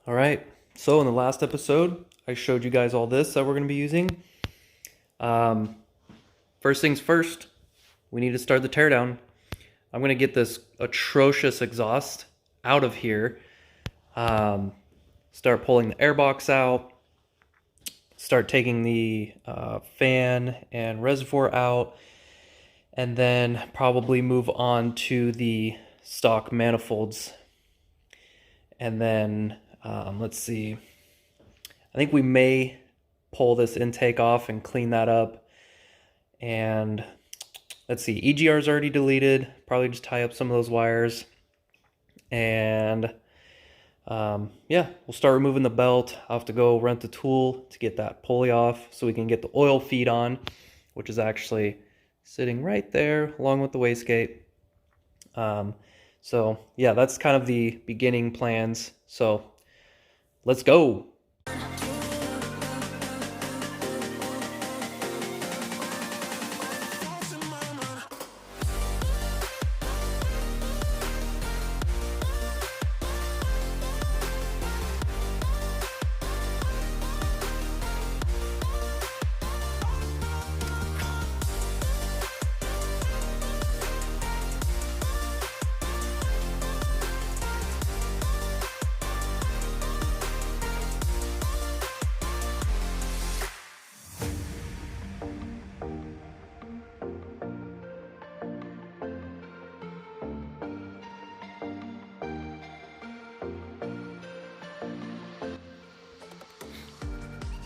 All right, so in the last episode, I showed you guys all this that we're going to be using. First things first, we need to start the teardown. I'm going to get this atrocious exhaust out of here, start pulling the airbox out, start taking the fan and reservoir out, and then probably move on to the stock manifolds. And then, let's see, I think we may pull this intake off and clean that up. And let's see, EGR is already deleted, probably just tie up some of those wires. And yeah, we'll start removing the belt. I'll have to go rent the tool to get that pulley off so we can get the oil feed on, which is actually sitting right there along with the wastegate. So yeah, that's kind of the beginning plans. So let's go.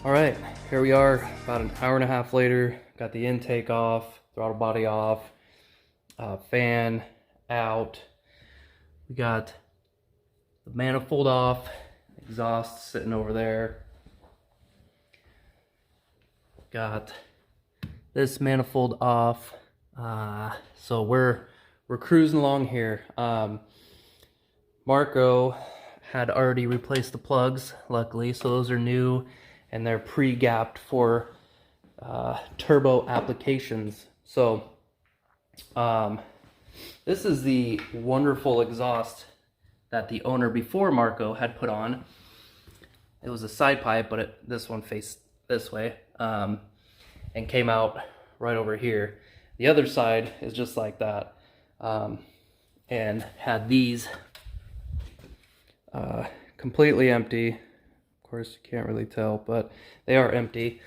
All right, here we are about an hour and a half later. Got the intake off, throttle body off, fan out. We got the manifold off, exhaust sitting over there. Got this manifold off. So we're cruising along here. Marco had already replaced the plugs, luckily, so those are new. And they're pre-gapped for turbo applications. So this is the wonderful exhaust that the owner before Marco had put on. It was a side pipe, but this one faced this way and came out right over here. The other side is just like that, and had these completely empty. Of course, you can't really tell, but they are empty.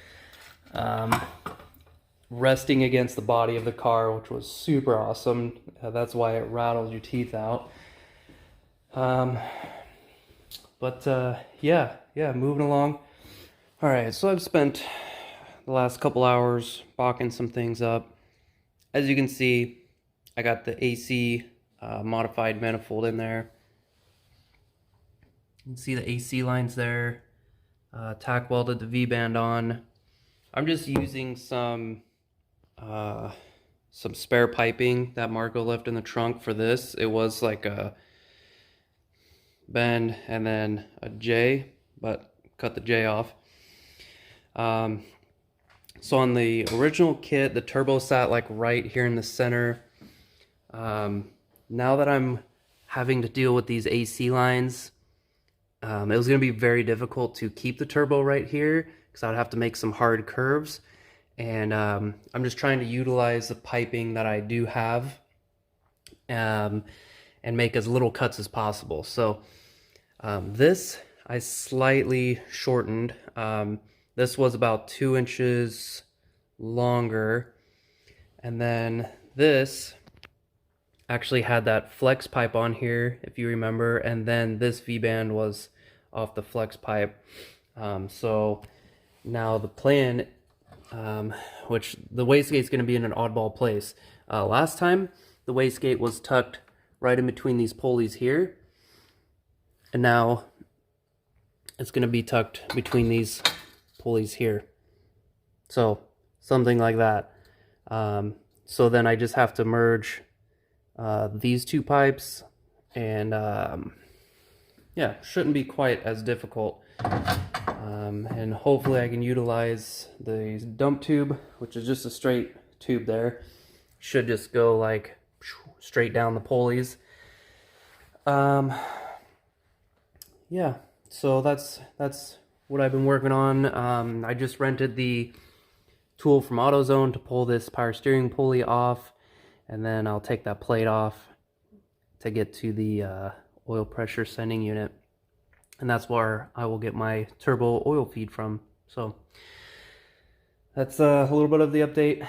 Resting against the body of the car, which was super awesome. That's why it rattles your teeth out. Yeah, moving along. All right, so I've spent the last couple hours balking some things up. As you can see, I got the AC modified manifold in there. You can see the AC lines there. Tack welded the V-band on. I'm just using some spare piping that Marco left in the trunk for this. It was like a bend and then a J, but cut the J off. So on the original kit, the turbo sat like right here in the center. Now that I'm having to deal with these AC lines, it was going to be very difficult to keep the turbo right here because I would have to make some hard curves. And I'm just trying to utilize the piping that I do have and make as little cuts as possible. So this I slightly shortened. This was about 2 inches longer. And then this actually had that flex pipe on here, if you remember. And then this V-band was off the flex pipe. So now the plan, which the wastegate is going to be in an oddball place. Last time the wastegate was tucked right in between these pulleys here, and now it's going to be tucked between these pulleys here. So something like that. So then I just have to merge these two pipes, and yeah, shouldn't be quite as difficult. And hopefully I can utilize the dump tube, which is just a straight tube there. Should just go like straight down the pulleys. Yeah, so that's what I've been working on. I just rented the tool from AutoZone to pull this power steering pulley off, and then I'll take that plate off to get to the oil pressure sending unit, and that's where I will get my turbo oil feed from. So that's a little bit of the update.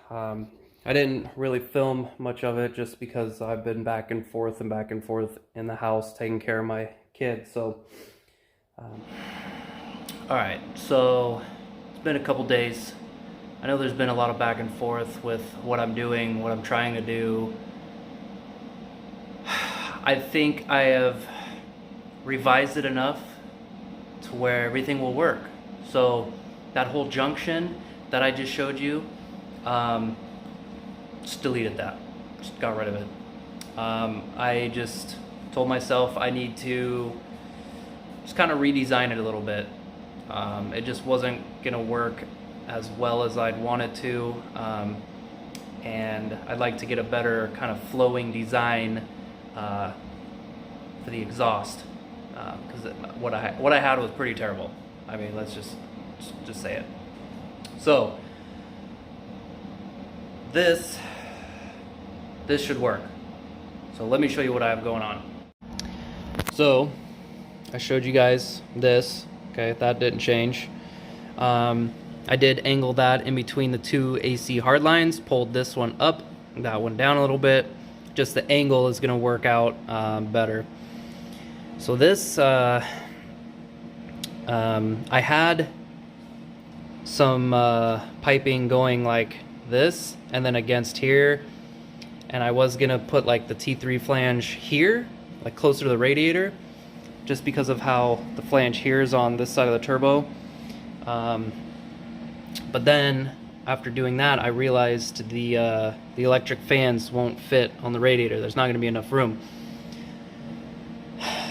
I didn't really film much of it just because I've been back and forth in the house taking care of my kids. So alright, so it's been a couple days. I know there's been a lot of back and forth with what I'm doing, what I'm trying to do. I think I have revised it enough to where everything will work. So that whole junction that I just showed you, just deleted that, just got rid of it. I just told myself I need to just kind of redesign it a little bit. It just wasn't gonna work as well as I'd want it to, and I'd like to get a better kind of flowing design for the exhaust, because what I had was pretty terrible. I mean, let's just say it. So this should work. So let me show you what I have going on. So I showed you guys this. Okay, that didn't change. I did angle that in between the two AC hard lines, pulled this one up, that one down a little bit. Just the angle is gonna work out better. So this, I had some piping going like this and then against here, and I was gonna put like the T3 flange here, like closer to the radiator, just because of how the flange here is on this side of the turbo. But then after doing that, I realized the electric fans won't fit on the radiator. There's not going to be enough room.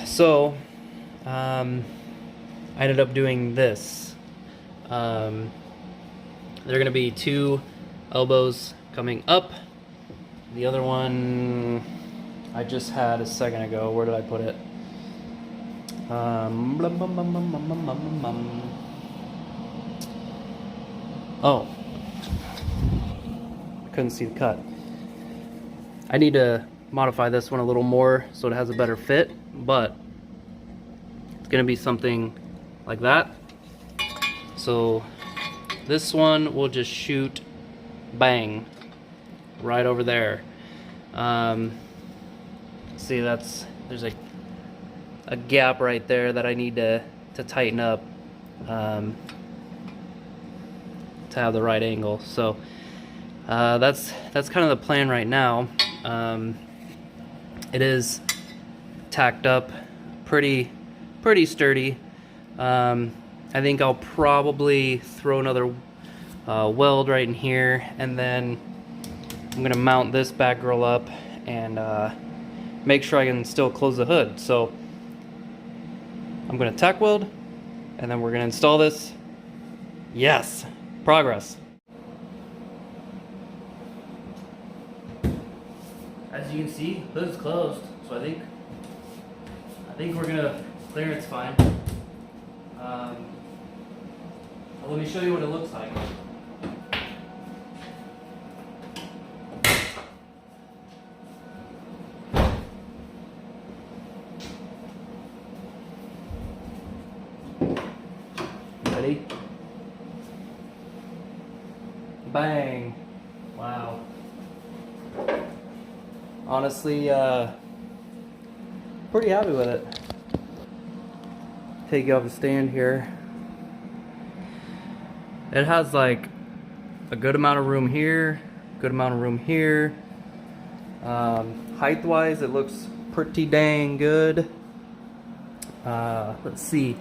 So I ended up doing this. There are going to be two elbows coming up. The other one I just had a second ago. Where did I put it? Oh, couldn't see the cut. I need to modify this one a little more so it has a better fit, but it's gonna be something like that. So this one will just shoot bang right over there. See, there's a gap right there that I need to tighten up to have the right angle. So that's kind of the plan right now. It is tacked up pretty sturdy. I think I'll probably throw another weld right in here, and then I'm gonna mount this back grill up and make sure I can still close the hood. So I'm gonna tack weld, and then we're gonna install this. Yes, progress. As you can see, hood is closed, so I think we're gonna clearance fine. Well, let me show you what it looks like. Ready? Bang! Wow. Honestly, pretty happy with it. Take you off the stand here. It has like a good amount of room here, good amount of room here. Height wise, it looks pretty dang good. Let's see,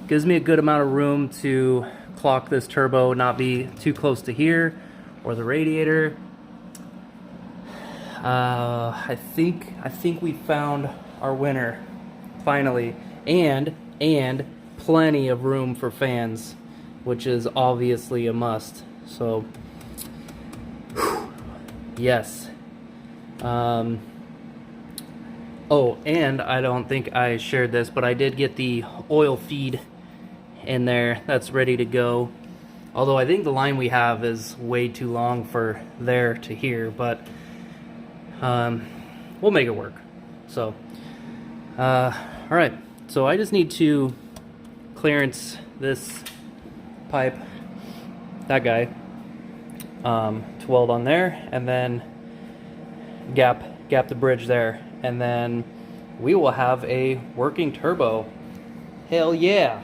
gives me a good amount of room to clock this turbo, not be too close to here or the radiator. I think we found our winner finally, and plenty of room for fans, which is obviously a must. So yes, Oh, and I don't think I shared this, but I did get the oil feed in there. That's ready to go. Although I think the line we have is way too long for there to here, but we'll make it work. So, all right. So I just need to clearance this pipe, that guy, to weld on there, and then gap the bridge there, and then we will have a working turbo. Hell yeah!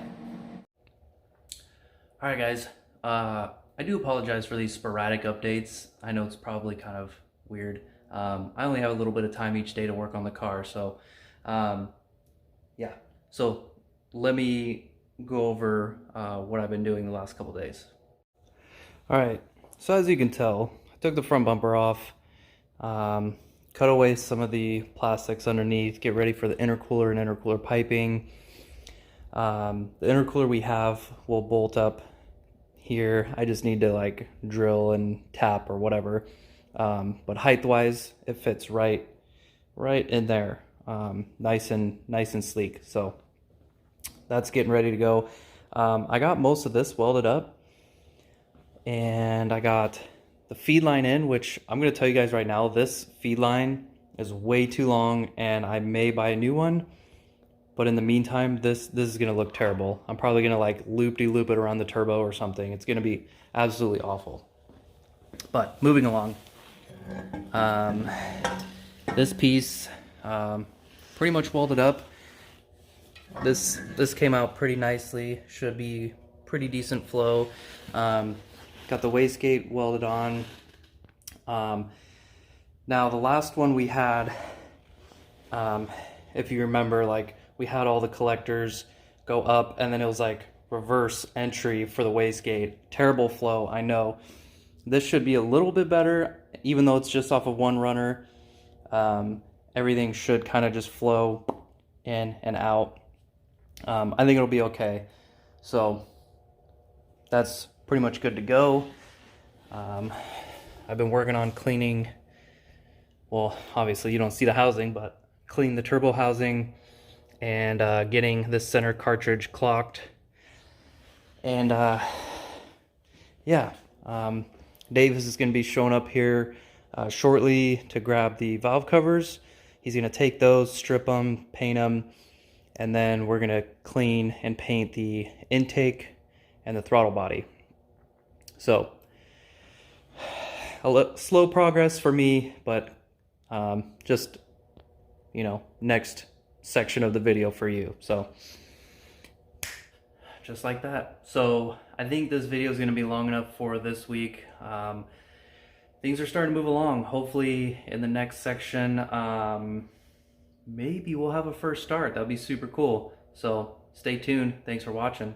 All right, guys. I do apologize for these sporadic updates. I know it's probably kind of weird. I only have a little bit of time each day to work on the car, so yeah. So let me go over what I've been doing the last couple days. All right. So as you can tell, I took the front bumper off, cut away some of the plastics underneath, get ready for the intercooler and intercooler piping. The intercooler we have will bolt up here. I just need to like drill and tap or whatever. But height wise, it fits right in there. Nice and sleek. So that's getting ready to go. I got most of this welded up, and I got the feed line in, which I'm going to tell you guys right now, this feed line is way too long and I may buy a new one. But in the meantime, this is going to look terrible. I'm probably going to like loop-de-loop it around the turbo or something. It's going to be absolutely awful. But moving along. This piece, pretty much welded up. This came out pretty nicely. Should be pretty decent flow. Got the wastegate welded on. Now the last one we had, if you remember, like we had all the collectors go up and then it was like reverse entry for the wastegate. Terrible flow, I know. This should be a little bit better, even though it's just off of one runner. Everything should kind of just flow in and out. I think it'll be okay. So that's pretty much good to go. I've been working on cleaning, well, obviously you don't see the housing, but clean the turbo housing and getting this center cartridge clocked. And yeah, Davis is going to be showing up here shortly to grab the valve covers. He's going to take those, strip them, paint them, and then we're going to clean and paint the intake and the throttle body. So, slow progress for me, but just, you know, next section of the video for you. So, just like that. So, I think this video is going to be long enough for this week. Things are starting to move along. Hopefully, in the next section, maybe we'll have a first start. That'd be super cool. So, stay tuned. Thanks for watching.